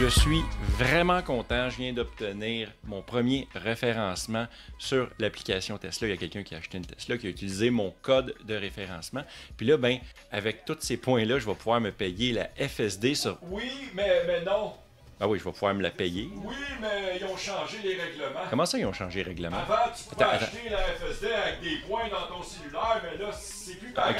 Je suis vraiment content. Je viens d'obtenir mon premier référencement sur l'application Tesla. Il y a quelqu'un qui a acheté une Tesla, qui a utilisé mon code de référencement. Puis là, ben, avec tous ces points-là, je vais pouvoir me payer la FSD sur... Oui, mais non. Ah oui, je vais pouvoir me la payer. Oui, mais ils ont changé les règlements. Comment ça, ils ont changé les règlements? Avant, tu pouvais acheter la FSD avec des points dans ton cellulaire, mais là, c'est plus pareil.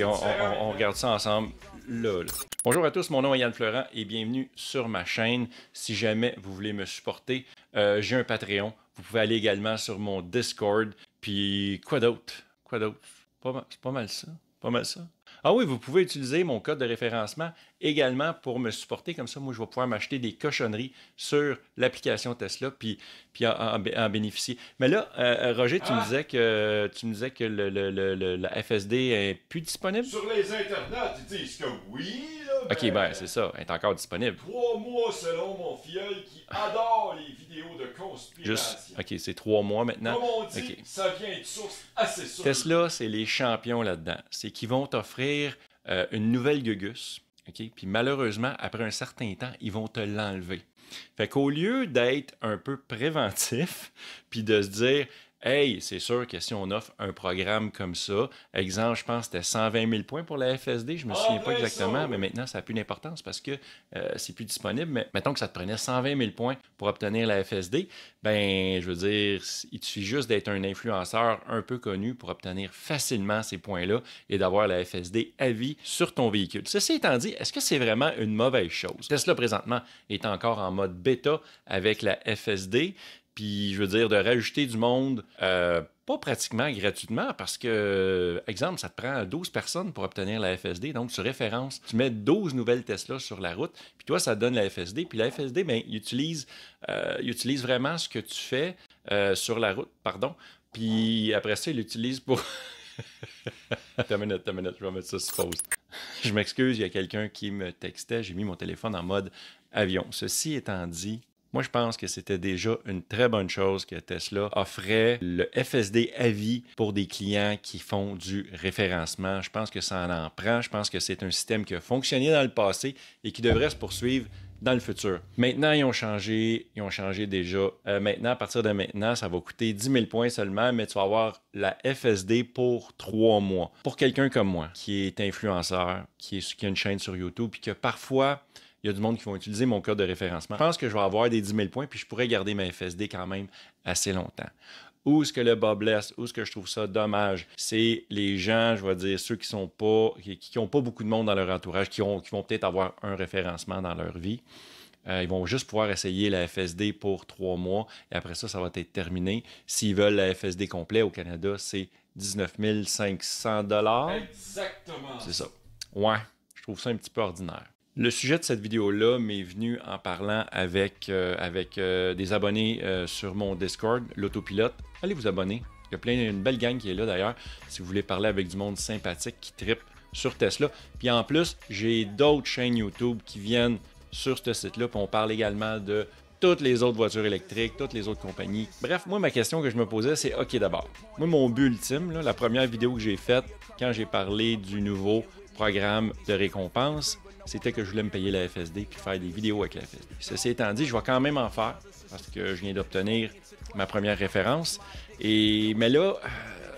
On regarde ça ensemble. Là. Bonjour à tous, mon nom est Yann Florent et bienvenue sur ma chaîne. Si jamais vous voulez me supporter, j'ai un Patreon. Vous pouvez aller également sur mon Discord. Puis quoi d'autre? C'est pas mal ça. Pas mal ça. Ah oui, vous pouvez utiliser mon code de référencement également pour me supporter. Comme ça, moi, je vais pouvoir m'acheter des cochonneries sur l'application Tesla puis en bénéficier. Mais là, Roger, tu me disais que la FSD est plus disponible? Sur les internets, ils disent que oui, là, OK, ben c'est ça, elle est encore disponible. 3 mois selon mon filleul qui adore les vidéos de conspiration. OK, c'est 3 mois maintenant. Comme on dit, ça vient de sources assez sûres. Tesla, c'est les champions là-dedans. C'est qu'ils vont t'offrir une nouvelle Gugus. OK? Puis malheureusement, après un certain temps, ils vont te l'enlever. Fait qu'au lieu d'être un peu préventif, puis de se dire, hey, c'est sûr que si on offre un programme comme ça, exemple, je pense que c'était 120 000 points pour la FSD, je me souviens pas exactement, mais maintenant, ça n'a plus d'importance parce que c'est plus disponible. Mais mettons que ça te prenait 120 000 points pour obtenir la FSD, ben, je veux dire, il te suffit juste d'être un influenceur un peu connu pour obtenir facilement ces points-là et d'avoir la FSD à vie sur ton véhicule. Ceci étant dit, est-ce que c'est vraiment une mauvaise chose? Tesla, présentement, est encore en mode bêta avec la FSD. Puis, je veux dire, de rajouter du monde, pas pratiquement gratuitement, parce que, exemple, ça te prend 12 personnes pour obtenir la FSD. Donc, tu références, tu mets 12 nouvelles Tesla sur la route, puis toi, ça te donne la FSD. Puis la FSD, bien, il utilise vraiment ce que tu fais sur la route, pardon. Puis après ça, il l'utilise pour... Attends une minute, je vais mettre ça sur pause. Je m'excuse, il y a quelqu'un qui me textait, j'ai mis mon téléphone en mode avion. Ceci étant dit... Moi, je pense que c'était déjà une très bonne chose que Tesla offrait le FSD à vie pour des clients qui font du référencement. Je pense que ça en prend. Je pense que c'est un système qui a fonctionné dans le passé et qui devrait se poursuivre dans le futur. Maintenant, ils ont changé déjà. Maintenant, à partir de maintenant, ça va coûter 10 000 points seulement, mais tu vas avoir la FSD pour 3 mois. Pour quelqu'un comme moi, qui est influenceur, qui a une chaîne sur YouTube, puis que parfois... il y a du monde qui vont utiliser mon code de référencement. Je pense que je vais avoir des 10 000 points, puis je pourrais garder ma FSD quand même assez longtemps. Où est-ce que le bas blesse, où est-ce que je trouve ça dommage, c'est les gens, je vais dire, ceux qui n'ont pas beaucoup de monde dans leur entourage, qui vont peut-être avoir un référencement dans leur vie. Ils vont juste pouvoir essayer la FSD pour 3 mois, et après ça, ça va être terminé. S'ils veulent la FSD complet au Canada, c'est 19 500 $. Exactement. C'est ça. Ouais, je trouve ça un petit peu ordinaire. Le sujet de cette vidéo-là m'est venu en parlant avec des abonnés sur mon Discord, l'autopilote. Allez vous abonner. Il y a une belle gang qui est là d'ailleurs, si vous voulez parler avec du monde sympathique qui trippe sur Tesla. Puis en plus, j'ai d'autres chaînes YouTube qui viennent sur ce site-là, puis on parle également de toutes les autres voitures électriques, toutes les autres compagnies. Bref, moi, ma question que je me posais, c'est OK d'abord. Moi, mon but ultime, là, la première vidéo que j'ai faite, quand j'ai parlé du nouveau programme de récompense, c'était que je voulais me payer la FSD puis faire des vidéos avec la FSD. Ceci étant dit, je vais quand même en faire parce que je viens d'obtenir ma première référence. Mais là,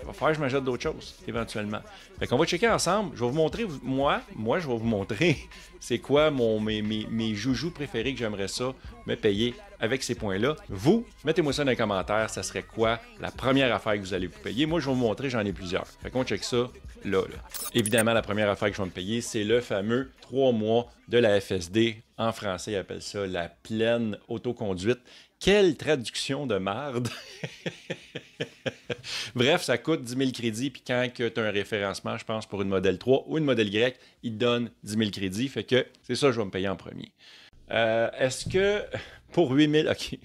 il va falloir que je m'achète d'autres choses, éventuellement. Fait qu'on va checker ensemble. Je vais vous montrer, moi, je vais vous montrer c'est quoi mes joujoux préférés que j'aimerais ça me payer avec ces points-là. Vous, mettez-moi ça dans les commentaires. Ça serait quoi la première affaire que vous allez vous payer? Moi, je vais vous montrer, j'en ai plusieurs. Fait qu'on check ça là. Évidemment, la première affaire que je vais me payer, c'est le fameux 3 mois de la FSD. En français, ils appellent ça la pleine autoconduite. Quelle traduction de merde! Bref, ça coûte 10 000 crédits, puis quand tu as un référencement, je pense, pour une modèle 3 ou une modèle Y, ils te donnent 10 000 crédits, fait que c'est ça que je vais me payer en premier. Est-ce que pour 8 000, OK,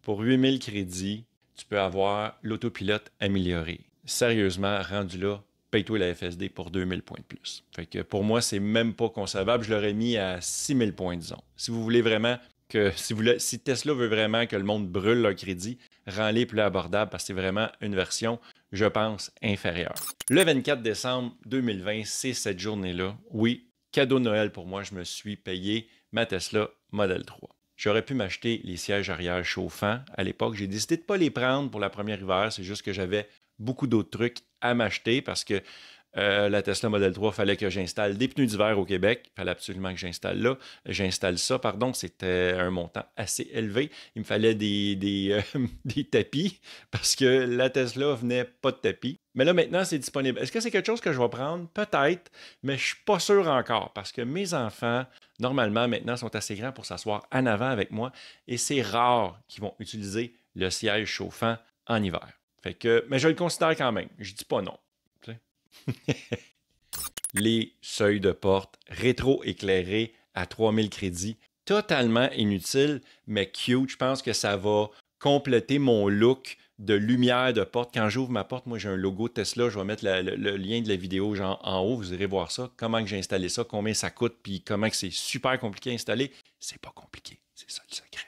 pour 8 000 crédits, tu peux avoir l'autopilote amélioré? Sérieusement, rendu là, paye-toi la FSD pour 2 000 points de plus. Fait que pour moi, c'est même pas concevable. Je l'aurais mis à 6 000 points, disons. Si vous voulez vraiment que, si Tesla veut vraiment que le monde brûle leur crédit, rends-les plus abordables parce que c'est vraiment une version, je pense, inférieure. Le 24 décembre 2020, c'est cette journée-là. Oui, cadeau de Noël pour moi, je me suis payé ma Tesla Model 3. J'aurais pu m'acheter les sièges arrière chauffants à l'époque. J'ai décidé de ne pas les prendre pour la première hiver. C'est juste que j'avais beaucoup d'autres trucs à m'acheter parce que la Tesla Model 3, il fallait que j'installe des pneus d'hiver au Québec. Il fallait absolument que j'installe ça, pardon. C'était un montant assez élevé. Il me fallait des tapis parce que la Tesla venait pas de tapis. Mais là, maintenant, c'est disponible. Est-ce que c'est quelque chose que je vais prendre? Peut-être, mais je suis pas sûr encore parce que mes enfants, normalement, maintenant, sont assez grands pour s'asseoir en avant avec moi et c'est rare qu'ils vont utiliser le siège chauffant en hiver. Mais je le considère quand même. Je dis pas non. Les seuils de porte rétro-éclairés à 3000 crédits, totalement inutile, mais cute. Je pense que ça va compléter mon look de lumière de porte. Quand j'ouvre ma porte, moi j'ai un logo Tesla, je vais mettre le lien de la vidéo genre en haut, vous irez voir ça, comment que j'ai installé ça, combien ça coûte, puis comment que c'est super compliqué à installer. C'est pas compliqué, c'est ça le secret.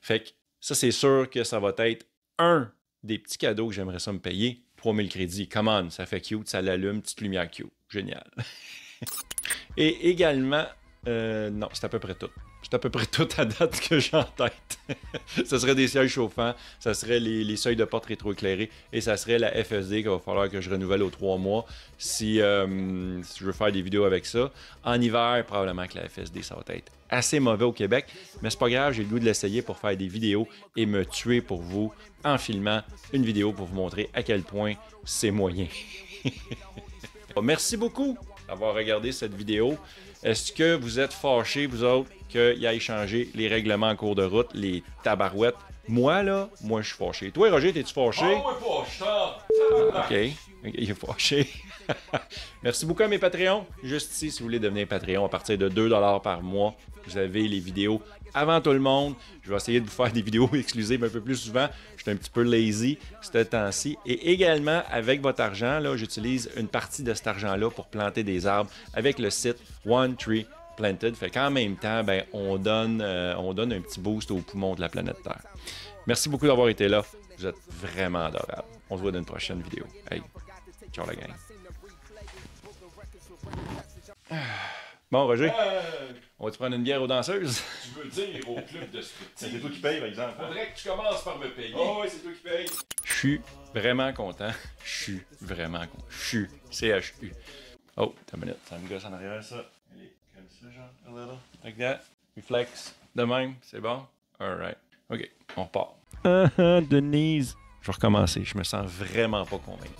Fait que ça, c'est sûr que ça va être un des petits cadeaux que j'aimerais ça me payer. 3000 crédits. Come on, ça fait cute, ça l'allume, petite lumière cute. Génial. Et également, non, c'est à peu près tout. C'est à peu près tout à date que j'ai en tête. Ça serait des sièges chauffants, ça serait les seuils de porte rétroéclairés et ça serait la FSD qu'il va falloir que je renouvelle aux 3 mois si je veux faire des vidéos avec ça. En hiver, probablement que la FSD, ça va être assez mauvais au Québec, mais c'est pas grave, j'ai le goût de l'essayer pour faire des vidéos et me tuer pour vous en filmant une vidéo pour vous montrer à quel point c'est moyen. Merci beaucoup d'avoir regardé cette vidéo. Est-ce que vous êtes fâchés, vous autres, qu'il aille changer les règlements en cours de route, les tabarouettes? Moi, là, je suis fâché. Toi, Roger, t'es-tu fâché? Ah, moi, fâché. OK, il est fâché. Merci beaucoup à mes Patreons. Juste ici, si vous voulez devenir Patreon, à partir de 2$ par mois, vous avez les vidéos avant tout le monde. Je vais essayer de vous faire des vidéos exclusives un peu plus souvent. Je suis un petit peu lazy ce temps-ci. Et également, avec votre argent, là, j'utilise une partie de cet argent-là pour planter des arbres avec le site One Tree Planted. Fait qu'en même temps, ben, on donne un petit boost aux poumons de la planète Terre. Merci beaucoup d'avoir été là. Vous êtes vraiment adorables. On se voit dans une prochaine vidéo. Hey, ciao la gang. Bon, Roger, on va te prendre une bière aux danseuses? Tu veux dire au club de striptease? C'est toi qui paye, par exemple. Faudrait que tu commences par me payer. Oh oui, c'est toi qui paye. Je suis vraiment content. Je suis vraiment content. Je suis. C-H-U. Oh, t'as une minute. Ça me gosse en arrière, ça. Allez, comme ça, genre. A little. Like that. Reflex. De même. C'est bon? Alright. OK, on repart. Denise. Je vais recommencer. Je me sens vraiment pas convaincu.